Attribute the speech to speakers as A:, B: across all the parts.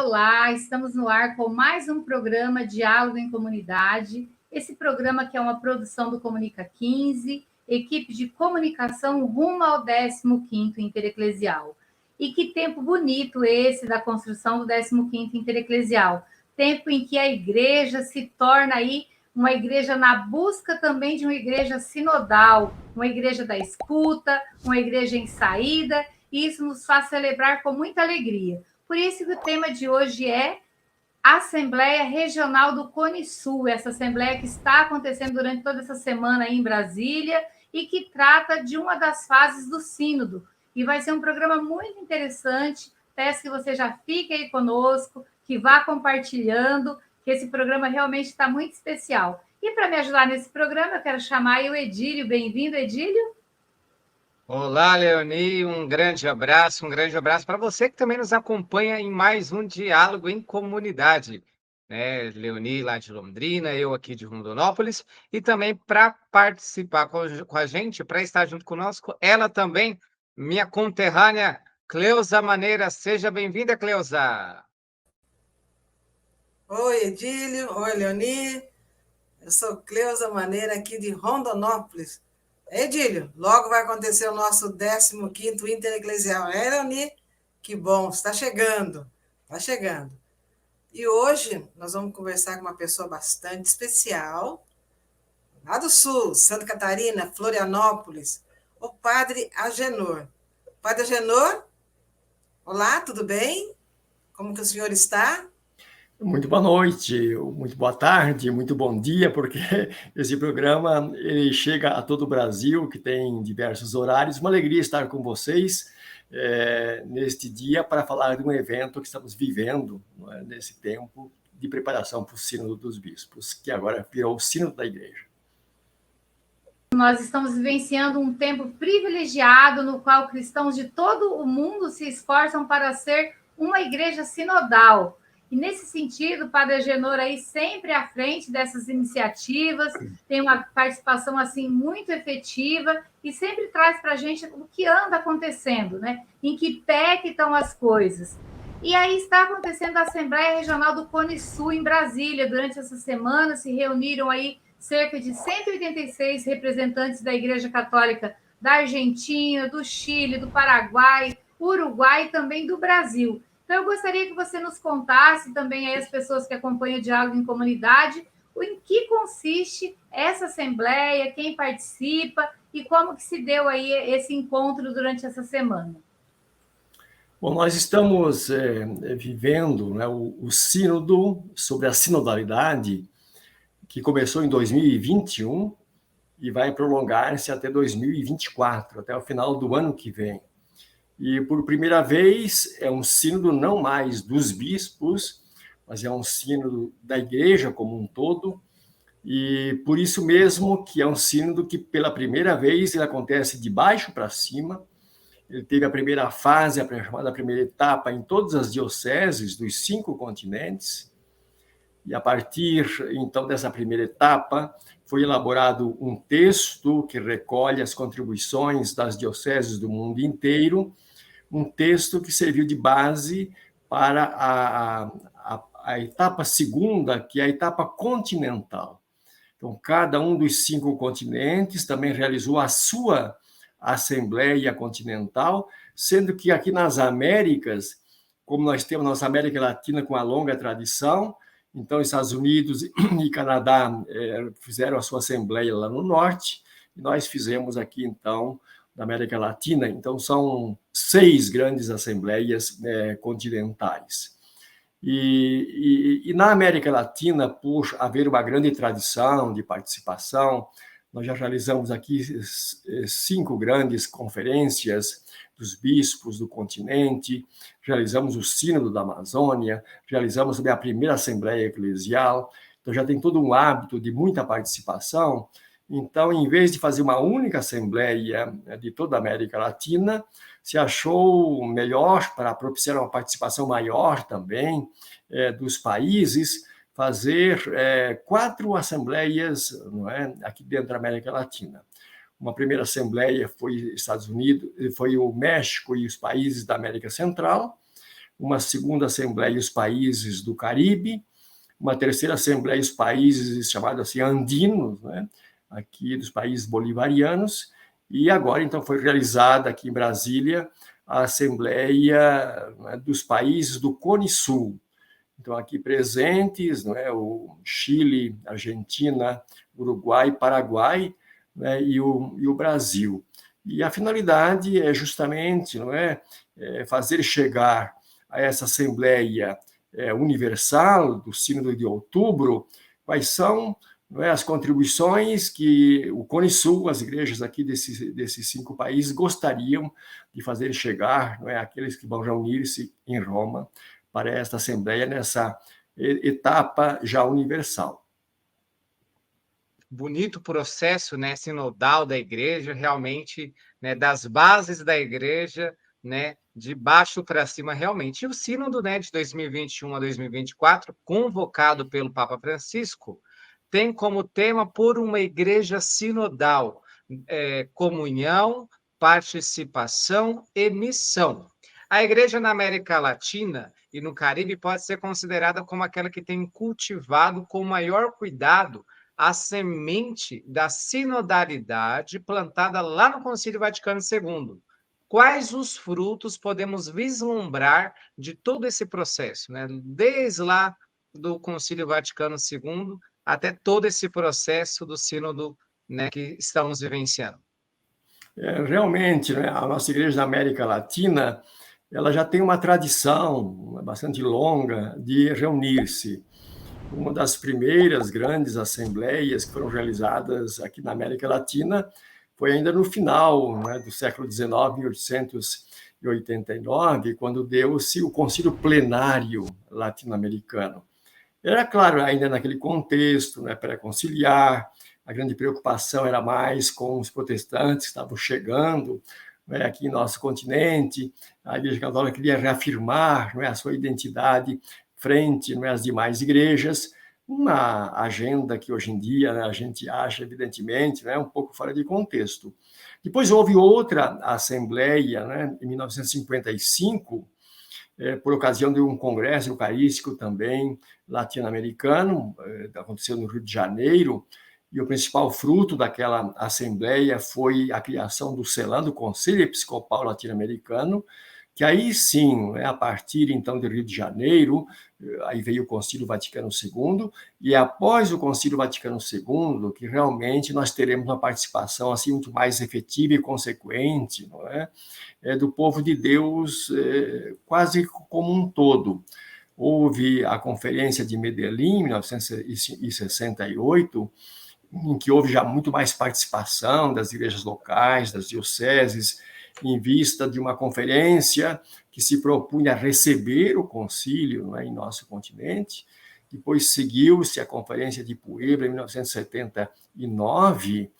A: Olá, estamos no ar com mais um programa Diálogo em Comunidade. Esse programa que é uma produção do Comunica 15, equipe de comunicação rumo ao 15º Intereclesial. E que tempo bonito esse da construção do 15º Intereclesial. Tempo em que a igreja se torna aí uma igreja na busca também de uma igreja sinodal, uma igreja da escuta, uma igreja em saída, e isso nos faz celebrar com muita alegria. Por isso que o tema de hoje é Assembleia Regional do Cone Sul, essa assembleia que está acontecendo durante toda essa semana aí em Brasília e que trata de uma das fases do sínodo. E vai ser um programa muito interessante. Peço que você já fique aí conosco, que vá compartilhando, que esse programa realmente está muito especial. E para me ajudar nesse programa, eu quero chamar aí o Edílio. Bem-vindo, Edílio.
B: Olá, Leoni, um grande abraço para você que também nos acompanha em mais um Diálogo em Comunidade. Leoni lá de Londrina, eu aqui de Rondonópolis, e também para participar com a gente, para estar junto conosco, ela também, minha conterrânea, Cleusa Maneira. Seja bem-vinda, Cleusa.
C: Oi, Edílio. Oi, Leoni. Eu sou Cleusa Maneira, aqui de Rondonópolis. Edílio, logo vai acontecer o nosso 15º Intereclesial. Leoni? Que bom, está chegando, está chegando. E hoje nós vamos conversar com uma pessoa bastante especial, lá do Sul, Santa Catarina, Florianópolis, o Padre Agenor. Padre Agenor, olá, tudo bem? Como que o senhor está?
D: Muito boa noite, muito boa tarde, muito bom dia, porque esse programa ele chega a todo o Brasil, que tem diversos horários. Uma alegria estar com vocês neste dia para falar de um evento que estamos vivendo, nesse tempo de preparação para o Sínodo dos Bispos, que agora virou o Sínodo da Igreja.
A: Nós estamos vivenciando um tempo privilegiado no qual cristãos de todo o mundo se esforçam para ser uma igreja sinodal. E, nesse sentido, o Padre Agenor aí sempre à frente dessas iniciativas, tem uma participação assim muito efetiva e sempre traz para a gente o que anda acontecendo, né? Em que pé que estão as coisas. E aí está acontecendo a Assembleia Regional do Cone Sul em Brasília. Durante essa semana se reuniram aí cerca de 186 representantes da Igreja Católica da Argentina, do Chile, do Paraguai, Uruguai e também do Brasil. Então, eu gostaria que você nos contasse também aí as pessoas que acompanham o Diálogo em Comunidade, em que consiste essa assembleia, quem participa e como que se deu aí esse encontro durante essa semana.
D: Bom, nós estamos vivendo, né, o sínodo sobre a sinodalidade, que começou em 2021 e vai prolongar-se até 2024, até o final do ano que vem. E, por primeira vez, é um sínodo não mais dos bispos, mas é um sínodo da igreja como um todo, e por isso mesmo que é um sínodo que, pela primeira vez, ele acontece de baixo para cima. Ele teve a primeira fase, a chamada primeira etapa, em todas as dioceses dos 5 continentes, e a partir, então, dessa primeira etapa, foi elaborado um texto que recolhe as contribuições das dioceses do mundo inteiro, um texto que serviu de base para a etapa segunda, que é a etapa continental. Então, cada um dos 5 continentes também realizou a sua Assembleia Continental, sendo que aqui nas Américas, como nós temos nossa América Latina com uma longa tradição, então Estados Unidos e Canadá fizeram a sua Assembleia lá no norte, e nós fizemos aqui, então, da América Latina. Então, são 6 grandes assembleias continentais. E na América Latina, por haver uma grande tradição de participação, nós já realizamos aqui 5 grandes conferências dos bispos do continente, realizamos o Sínodo da Amazônia, realizamos também a primeira Assembleia Eclesial, então já tem todo um hábito de muita participação. Então, em vez de fazer uma única assembleia de toda a América Latina, se achou melhor, para propiciar uma participação maior também dos países, fazer 4 assembleias, não é, aqui dentro da América Latina. Uma primeira assembleia foi Estados Unidos, foi o México e os países da América Central. uma segunda assembleia os países do Caribe, uma terceira assembleia os países chamados assim andinos, né? Aqui dos países bolivarianos, e agora então foi realizada aqui em Brasília a assembleia, né, dos países do Cone Sul. Então aqui presentes, não é, o Chile, Argentina, Uruguai, Paraguai, né, e o Brasil. E a finalidade é justamente, não é, fazer chegar a essa Assembleia Universal do Sínodo de Outubro quais são, não é, as contribuições que o Cone Sul, as igrejas aqui desses 5 países, gostariam de fazer chegar, não é, àqueles que vão reunir-se em Roma para esta Assembleia nessa etapa já universal.
B: Bonito processo, né, sinodal da igreja, realmente, né, das bases da igreja, né, de baixo para cima, realmente. E o sínodo, né, de 2021 a 2024, convocado pelo Papa Francisco, tem como tema por uma igreja sinodal, comunhão, participação e missão. A igreja na América Latina e no Caribe pode ser considerada como aquela que tem cultivado com maior cuidado a semente da sinodalidade plantada lá no Concílio Vaticano II. Quais os frutos podemos vislumbrar de todo esse processo, né? Desde lá do Concílio Vaticano II até todo esse processo do sínodo, né, que estamos vivenciando?
D: Realmente, né, a nossa igreja da América Latina, ela já tem uma tradição bastante longa de reunir-se. Uma das primeiras grandes assembleias que foram realizadas aqui na América Latina foi ainda no final, né, do século XIX, 1889, quando deu-se o Concílio Plenário Latino-Americano. Era, claro, ainda naquele contexto, né, pré-conciliar, a grande preocupação era mais com os protestantes que estavam chegando, né, aqui em nosso continente. A Igreja Católica queria reafirmar, né, a sua identidade frente, não é, às demais igrejas, uma agenda que hoje em dia, né, a gente acha, evidentemente, né, um pouco fora de contexto. Depois houve outra assembleia, né, em 1955, por ocasião de um congresso eucarístico também latino-americano, aconteceu no Rio de Janeiro, e o principal fruto daquela assembleia foi a criação do CELAM, do Conselho Episcopal Latino-Americano, que aí sim, a partir então do Rio de Janeiro, aí veio o Concílio Vaticano II, e após o Concílio Vaticano II, que realmente nós teremos uma participação assim muito mais efetiva e consequente, não é? Do povo de Deus quase como um todo. Houve a Conferência de Medellín, em 1968, em que houve já muito mais participação das igrejas locais, das dioceses, em vista de uma conferência que se propunha receber o concílio, não é, em nosso continente. Depois seguiu-se a Conferência de Puebla, em 1979,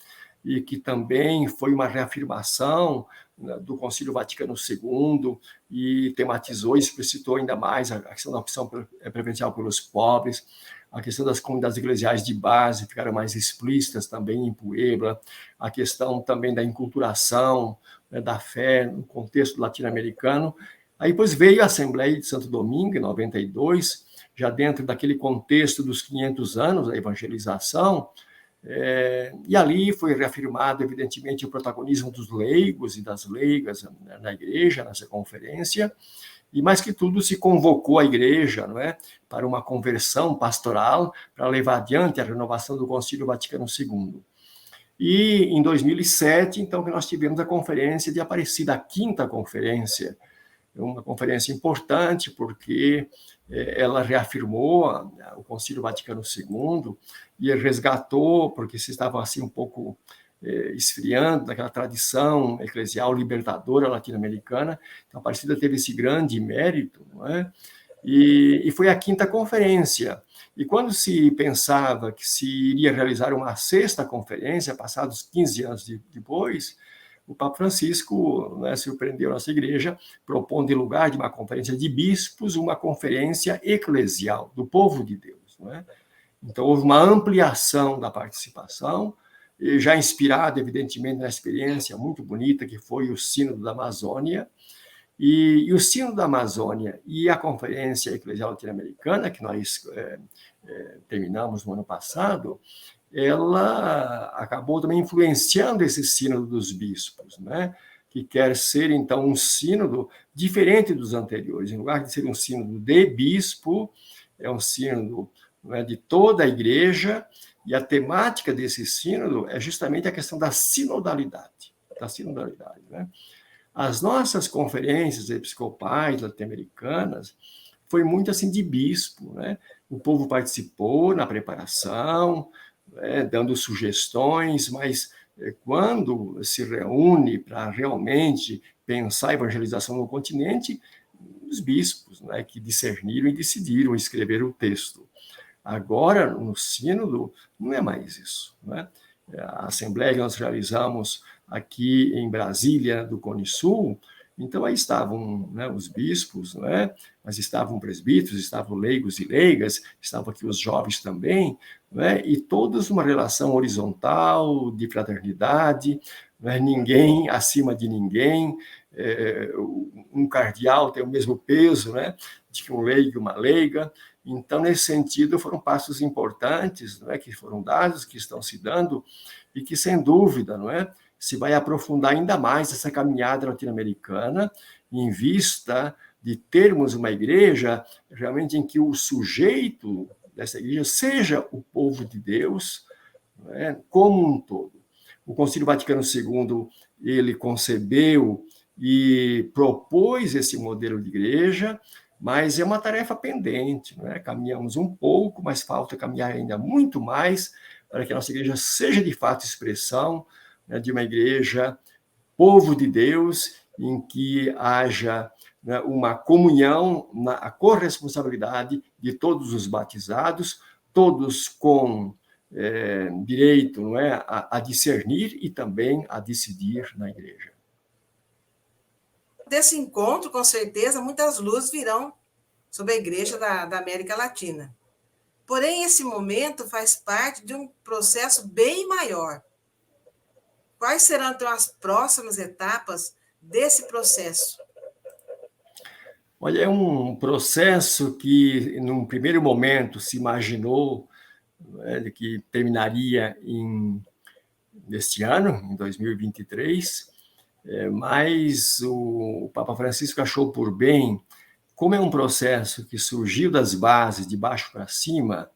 D: e que também foi uma reafirmação, né, do Concílio Vaticano II, e tematizou e explicitou ainda mais a questão da opção preferencial pelos pobres, a questão das comunidades eclesiais de base ficaram mais explícitas também em Puebla, a questão também da enculturação, né, da fé no contexto latino-americano. Aí depois veio a Assembleia de Santo Domingo, em 92, já dentro daquele contexto dos 500 anos da evangelização, e ali foi reafirmado, evidentemente, o protagonismo dos leigos e das leigas na igreja, nessa conferência, e mais que tudo se convocou a igreja, não é, para uma conversão pastoral, para levar adiante a renovação do Concílio Vaticano II. E em 2007, então, que nós tivemos a conferência de Aparecida, a 5ª conferência, uma conferência importante, porque ela reafirmou o Concílio Vaticano II e resgatou, porque se estava assim um pouco esfriando daquela tradição eclesial libertadora latino-americana. Então, a Aparecida teve esse grande mérito, não é? E foi a 5ª conferência. E quando se pensava que se iria realizar uma 6ª conferência, passados 15 anos depois, o Papa Francisco, né, surpreendeu a nossa igreja, propondo, em lugar de uma conferência de bispos, uma conferência eclesial, do povo de Deus. Não é? Então, houve uma ampliação da participação, já inspirado, evidentemente, na experiência muito bonita que foi o Sínodo da Amazônia, E o Sínodo da Amazônia e a Conferência Eclesial Latino-Americana, que nós terminamos no ano passado, ela acabou também influenciando esse sínodo dos bispos, né? Que quer ser, então, um sínodo diferente dos anteriores. Em lugar de ser um sínodo de bispo, é um sínodo, né, de toda a igreja, e a temática desse sínodo é justamente a questão da sinodalidade, né? As nossas conferências episcopais latino-americanas foi muito assim de bispo, né? O povo participou na preparação, né, dando sugestões, mas quando se reúne para realmente pensar a evangelização no continente, os bispos, né, que discerniram e decidiram escrever o texto. Agora, no sínodo, não é mais isso, né? A assembleia que nós realizamos aqui em Brasília, do Cone Sul, então aí estavam, né, os bispos, né, mas estavam presbíteros, estavam leigos e leigas, estavam aqui os jovens também, né, e todos uma relação horizontal, de fraternidade, né, ninguém acima de ninguém, um cardeal tem o mesmo peso, né, de que um leigo e uma leiga. Então, nesse sentido, foram passos importantes, não é, que foram dados, que estão se dando, e que, sem dúvida, não é, se vai aprofundar ainda mais essa caminhada latino-americana, em vista de termos uma igreja realmente em que o sujeito dessa igreja seja o povo de Deus, não é, como um todo. O Concílio Vaticano II, ele concebeu e propôs esse modelo de igreja, mas é uma tarefa pendente, não é? Caminhamos um pouco, mas falta caminhar ainda muito mais para que a nossa igreja seja de fato expressão, né, de uma igreja povo de Deus, em que haja, né, uma comunhão, a corresponsabilidade de todos os batizados, todos com direito, não é, a discernir e também a decidir na igreja.
C: Desse encontro, com certeza, muitas luzes virão sobre a Igreja da América Latina. Porém, esse momento faz parte de um processo bem maior. Quais serão, então, as próximas etapas desse processo?
D: Olha, é um processo que, num primeiro momento, se imaginou, né, que terminaria neste ano, em 2023, mas o Papa Francisco achou por bem, como é um processo que surgiu das bases, de baixo para cima,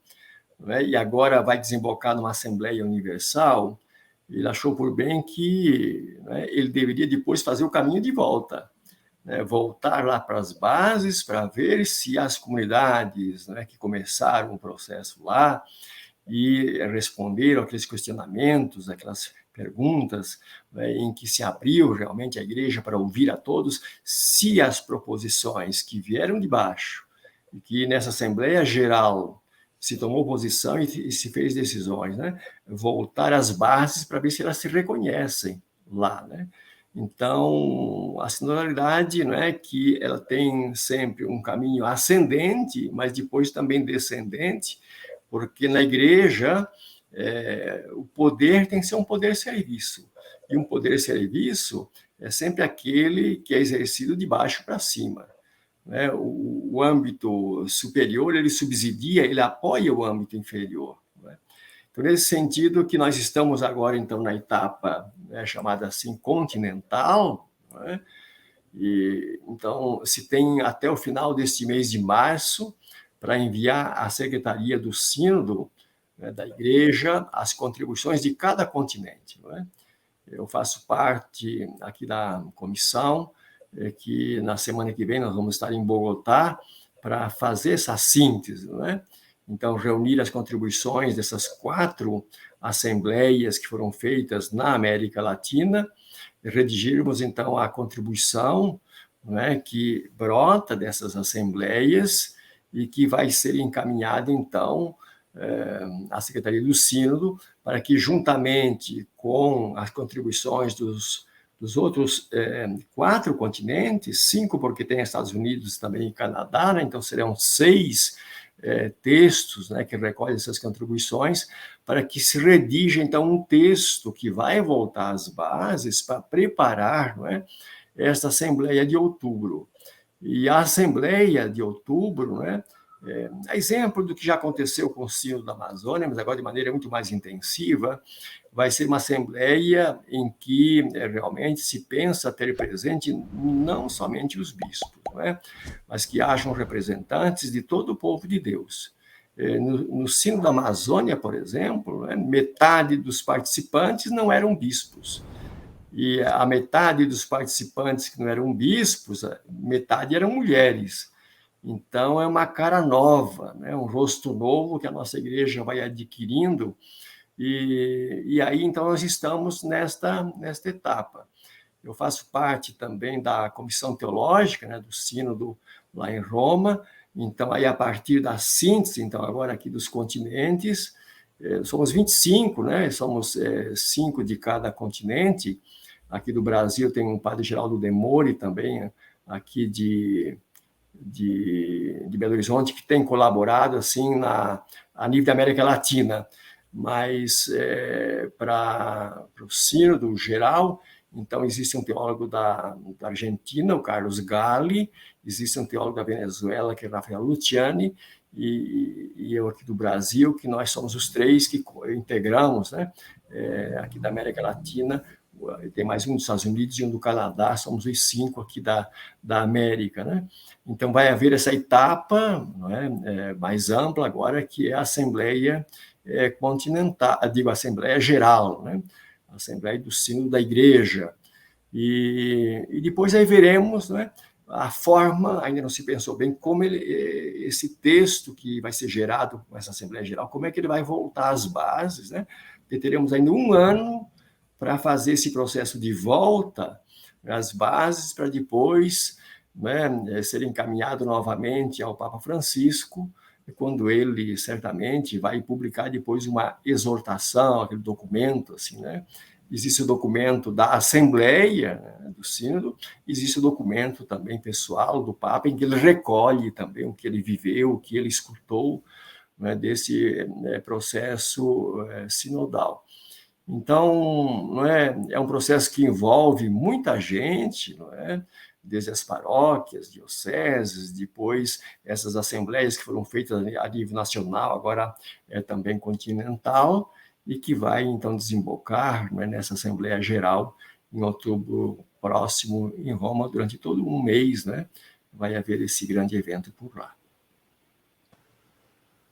D: né, e agora vai desembocar numa Assembleia Universal, ele achou por bem que, né, ele deveria depois fazer o caminho de volta, né, voltar lá para as bases para ver se as comunidades, né, que começaram o processo lá e responderam aqueles questionamentos, aquelas perguntas, né, em que se abriu realmente a igreja para ouvir a todos, se as proposições que vieram de baixo, e que nessa Assembleia Geral se tomou posição e se fez decisões, né, voltar às bases para ver se elas se reconhecem lá, né? Então, a sinodalidade, não é, que ela tem sempre um caminho ascendente, mas depois também descendente, porque na igreja o poder tem que ser um poder-serviço. E um poder-serviço é sempre aquele que é exercido de baixo para cima, né? O âmbito superior, ele subsidia, ele apoia o âmbito inferior, né? Então, nesse sentido que nós estamos agora, então, na etapa, né, chamada assim, continental, né? E, então, se tem até o final deste mês de março para enviar à Secretaria do Sínodo, né, da Igreja as contribuições de cada continente, não é? Eu faço parte aqui da comissão, que na semana que vem nós vamos estar em Bogotá para fazer essa síntese, não é? Então, reunir as contribuições dessas 4 assembleias que foram feitas na América Latina, redigirmos, então, a contribuição, não é, que brota dessas assembleias e que vai ser encaminhada, então, à Secretaria do Sínodo, para que, juntamente com as contribuições dos outros 4 continentes, 5 porque tem Estados Unidos também e Canadá, né? Então serão 6 textos, né, que recolhem essas contribuições, para que se redija, então, um texto que vai voltar às bases para preparar, não é, esta Assembleia de Outubro. E a Assembleia de Outubro, né, é exemplo do que já aconteceu com o Sínodo da Amazônia, mas agora de maneira muito mais intensiva, vai ser uma assembleia em que realmente se pensa ter presente não somente os bispos, não é? Mas que hajam representantes de todo o povo de Deus. No Sínodo da Amazônia, por exemplo, metade dos participantes não eram bispos. E a metade dos participantes que não eram bispos, metade eram mulheres. Então, é uma cara nova, né? Um rosto novo que a nossa igreja vai adquirindo. E aí, então, nós estamos nesta etapa. Eu faço parte também da comissão teológica, né, do Sínodo lá em Roma. Então, aí, a partir da síntese, então, agora aqui dos continentes, somos 25, né? Somos 5 de cada continente. Aqui do Brasil tem um padre Geraldo Demore também, aqui de Belo Horizonte, que tem colaborado assim a nível da América Latina. Mas para o sínodo geral, então existe um teólogo da Argentina, o Carlos Galli, existe um teólogo da Venezuela, que é Rafael Luciani, e eu aqui do Brasil, que nós somos os 3 que integramos, né, aqui da América Latina. Tem mais um dos Estados Unidos e um do Canadá, somos os 5 aqui da América, né? Então vai haver essa etapa, não é, mais ampla agora, que é a Assembleia Continental, digo, a Assembleia Geral, né? A Assembleia do Sínodo da Igreja. E depois aí veremos, né, a forma, ainda não se pensou bem, como esse texto que vai ser gerado com essa Assembleia Geral, como é que ele vai voltar às bases, né? Porque teremos ainda um ano para fazer esse processo de volta às bases, para depois, né, ser encaminhado novamente ao Papa Francisco, quando ele certamente vai publicar depois uma exortação, aquele documento, assim, né? Existe o documento da Assembleia, né, do Sínodo, existe o documento também pessoal do Papa, em que ele recolhe também o que ele viveu, o que ele escutou, né, desse processo sinodal. Então, não é um processo que envolve muita gente, não é? Desde as paróquias, dioceses, depois essas assembleias que foram feitas a nível nacional, agora também continental, e que vai, então, desembocar, não é, nessa Assembleia Geral em outubro próximo em Roma, durante todo um mês, né? Vai haver esse grande evento por lá.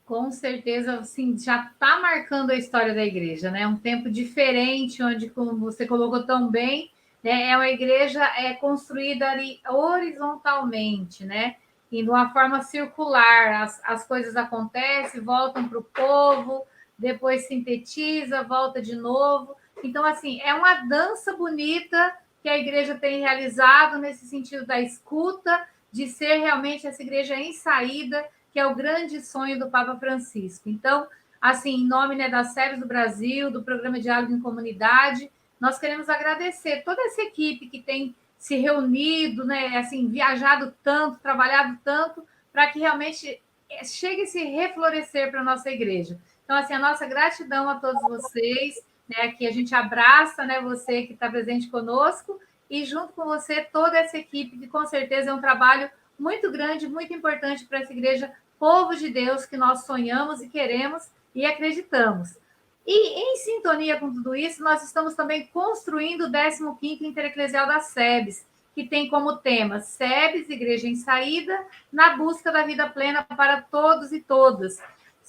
A: Com certeza, assim, já está marcando a história da igreja, né? Um tempo diferente, onde, como você colocou tão bem, né, é uma igreja construída ali horizontalmente, né? E de uma forma circular, as coisas acontecem, voltam para o povo, depois sintetiza, volta de novo. Então, assim, é uma dança bonita que a igreja tem realizado nesse sentido da escuta, de ser realmente essa igreja em saída, que é o grande sonho do Papa Francisco. Então, assim, em nome, né, da SEBS do Brasil, do Programa Diálogo em Comunidade, nós queremos agradecer toda essa equipe que tem se reunido, né, assim, viajado tanto, trabalhado tanto, para que realmente chegue a se reflorescer para a nossa igreja. Então, assim, a nossa gratidão a todos vocês, né, que a gente abraça, né, você que está presente conosco, e junto com você, toda essa equipe, que com certeza é um trabalho muito grande, muito importante para essa igreja, povo de Deus, que nós sonhamos e queremos e acreditamos. E em sintonia com tudo isso, nós estamos também construindo o 15º Intereclesial da SEBS, que tem como tema SEBS, Igreja em Saída, na busca da vida plena para todos e todas.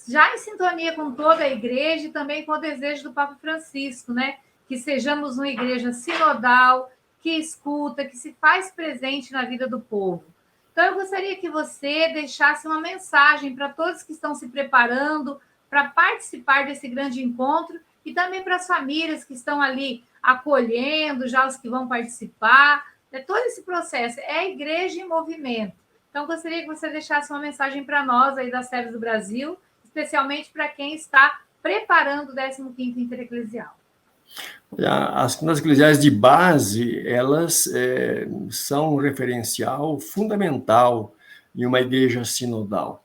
A: Já em sintonia com toda a igreja e também com o desejo do Papa Francisco, né? Que sejamos uma igreja sinodal, que escuta, que se faz presente na vida do povo. Então, eu gostaria que você deixasse uma mensagem para todos que estão se preparando para participar desse grande encontro e também para as famílias que estão ali acolhendo, já os que vão participar. Todo esse processo é a igreja em movimento. Então, eu gostaria que você deixasse uma mensagem para nós aí da SEBS do Brasil, especialmente para quem está preparando o 15º Intereclesial.
D: As comunidades eclesiais de base, elas são um referencial fundamental em uma igreja sinodal.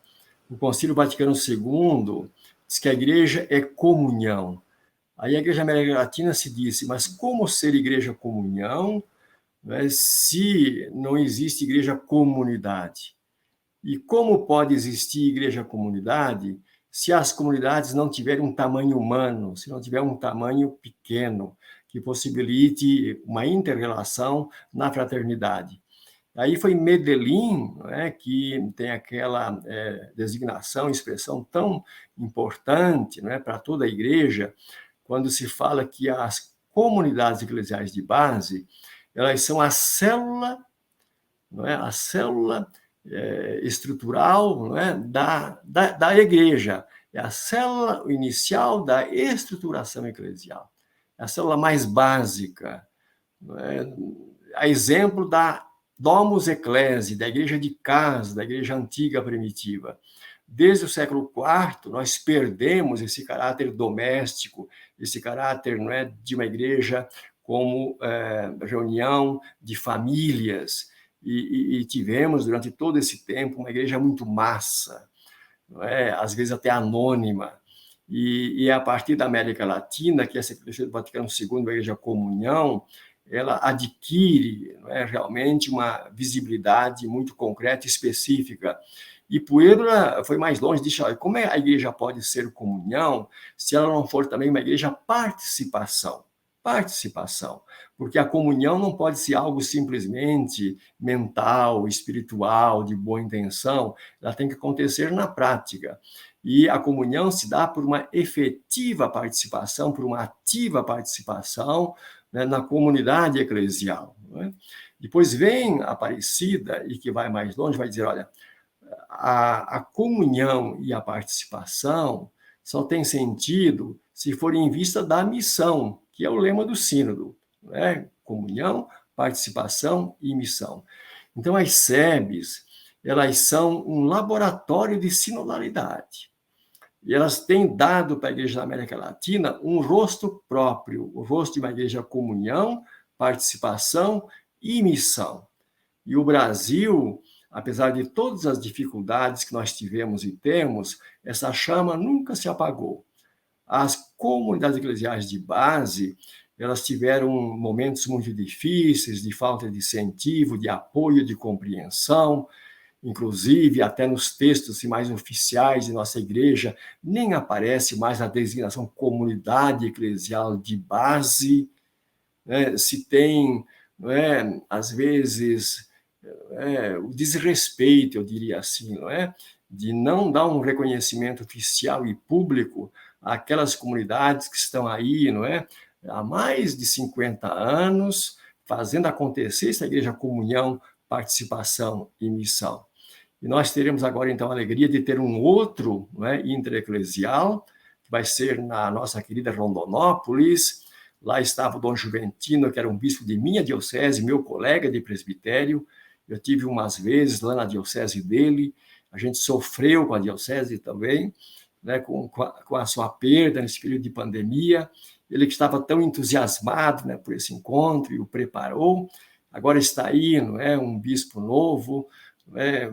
D: O Concílio Vaticano II diz que a igreja é comunhão. Aí a Igreja América Latina se disse, mas como ser igreja comunhão né, se não existe igreja-comunidade? E como pode existir igreja-comunidade se as comunidades não tiverem um tamanho humano, se não tiver um tamanho pequeno, que possibilite uma inter-relação na fraternidade? Aí foi Medellín, né, que tem aquela designação, expressão tão importante, né, para toda a igreja, quando se fala que as comunidades eclesiais de base, elas são a célula, não é, a célula estrutural, não é, da igreja, é a célula inicial da estruturação eclesial, é a célula mais básica, não é, a exemplo da Domus Ecclesiae, da igreja de casa, da igreja antiga primitiva. Desde o século IV, nós perdemos esse caráter doméstico, esse caráter, não é, de uma igreja como reunião de famílias, e tivemos, durante todo esse tempo, uma igreja muito massa, não é? Às vezes até anônima. E a partir da América Latina, que essa Igreja do Vaticano II, a Igreja Comunhão, ela adquire, não é, realmente uma visibilidade muito concreta e específica. E Puebla foi mais longe, disse, olha, como a igreja pode ser comunhão se ela não for também uma igreja participação? Participação, porque a comunhão não pode ser algo simplesmente mental, espiritual, de boa intenção, ela tem que acontecer na prática. E a comunhão se dá por uma efetiva participação, por uma ativa participação, né, na comunidade eclesial. Né? Depois vem a Aparecida, e que vai mais longe, vai dizer, olha, a comunhão e a participação só tem sentido se for em vista da missão, que é o lema do sínodo, né? Comunhão, participação e missão. Então, as SEBs, elas são um laboratório de sinodalidade. E elas têm dado para a Igreja da América Latina um rosto próprio, o rosto de uma igreja comunhão, participação e missão. E o Brasil, apesar de todas as dificuldades que nós tivemos e temos, essa chama nunca se apagou. As comunidades eclesiais de base, elas tiveram momentos muito difíceis, de falta de incentivo, de apoio, de compreensão, inclusive até nos textos mais oficiais de nossa igreja, nem aparece mais a designação comunidade eclesial de base, né? Se tem, não é, às vezes, o desrespeito, eu diria assim, não é, de não dar um reconhecimento oficial e público àquelas comunidades que estão aí, não é, há mais de 50 anos, fazendo acontecer essa igreja comunhão, participação e missão. E nós teremos agora, então, a alegria de ter um outro, não é, intereclesial, que vai ser na nossa querida Rondonópolis. Lá estava o Dom Juventino, que era um bispo de minha diocese, meu colega de presbitério. Eu tive umas vezes lá na diocese dele, a gente sofreu com a diocese também, né, com a sua perda nesse período de pandemia. Ele que estava tão entusiasmado, né, por esse encontro e o preparou, agora está aí, não é, um bispo novo,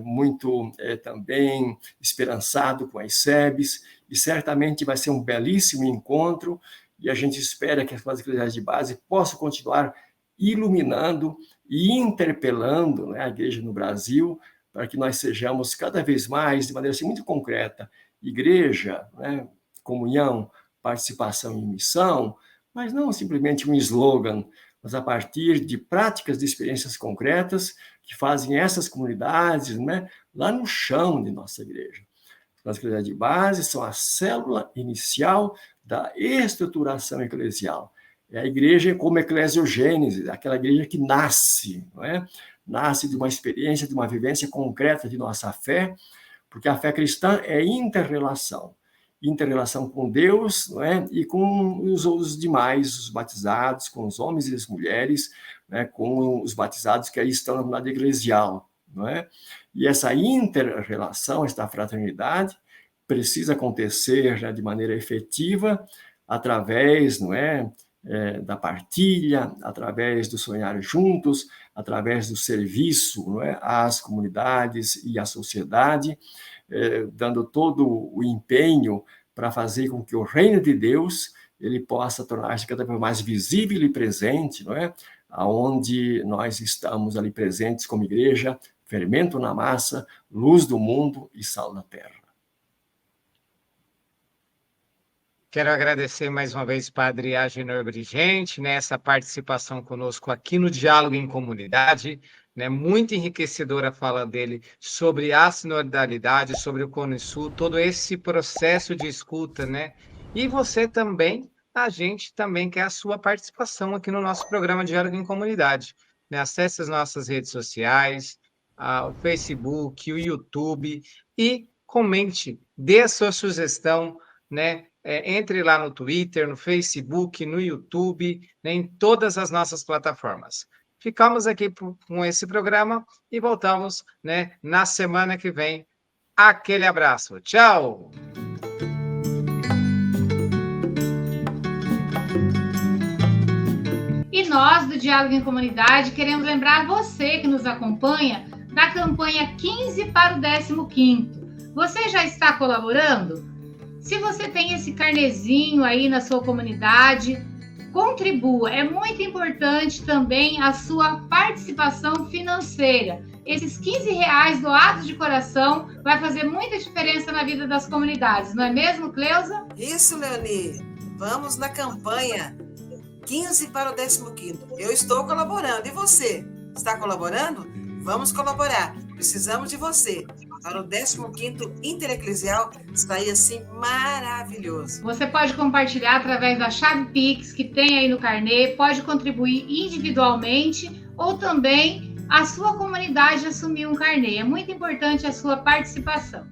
D: muito também esperançado com as SEBs, e certamente vai ser um belíssimo encontro, e a gente espera que as escolas eclesiais de base possam continuar iluminando e interpelando, né, a igreja no Brasil, para que nós sejamos cada vez mais, de maneira assim, muito concreta, igreja, né, comunhão, participação e missão, mas não simplesmente um slogan, mas a partir de práticas, de experiências concretas que fazem essas comunidades, né, lá no chão de nossa igreja. As eclesiais de base são a célula inicial da estruturação eclesial. É a igreja como eclesiogênese, aquela igreja que nasce, não é? Nasce de uma experiência, de uma vivência concreta de nossa fé, porque a fé cristã é interrelação com Deus, não é? E com os demais, os batizados, com os homens e as mulheres, né? Com os batizados que aí estão na comunidade eclesial, não é? E essa inter-relação, esta fraternidade, precisa acontecer, né, de maneira efetiva, através, não é, da partilha, através do sonhar juntos, através do serviço, não é, às comunidades e à sociedade, dando todo o empenho para fazer com que o reino de Deus ele possa tornar-se cada vez mais visível e presente, não é? Aonde nós estamos ali presentes como igreja, fermento na massa, luz do mundo e sal da terra.
B: Quero agradecer mais uma vez, Padre Agenor Brigente, nessa participação conosco aqui no Diálogo em Comunidade, né? Muito enriquecedora a fala dele sobre a sinodalidade, sobre o Cone Sul, todo esse processo de escuta, né? E você também, a gente também quer a sua participação aqui no nosso programa Diálogo em Comunidade, né? Acesse as nossas redes sociais, o Facebook, o YouTube e comente, dê a sua sugestão, né? Entre lá no Twitter, no Facebook, no YouTube, né, em todas as nossas plataformas. Ficamos aqui com esse programa e voltamos, né, na semana que vem. Aquele abraço. Tchau!
A: E nós, do Diálogo em Comunidade, queremos lembrar você que nos acompanha da campanha 15 para o 15º. Você já está colaborando? Se você tem esse carnezinho aí na sua comunidade, contribua. É muito importante também a sua participação financeira. Esses R$15 doados de coração vai fazer muita diferença na vida das comunidades, não é mesmo, Cleusa?
C: Isso, Leoni. Vamos na campanha 15 para o 15º. Eu estou colaborando. E você? Está colaborando? Vamos colaborar. Precisamos de você. Para o 15º Intereclesial, sair assim maravilhoso.
A: Você pode compartilhar através da chave Pix que tem aí no carnê, pode contribuir individualmente ou também a sua comunidade assumir um carnê. É muito importante a sua participação.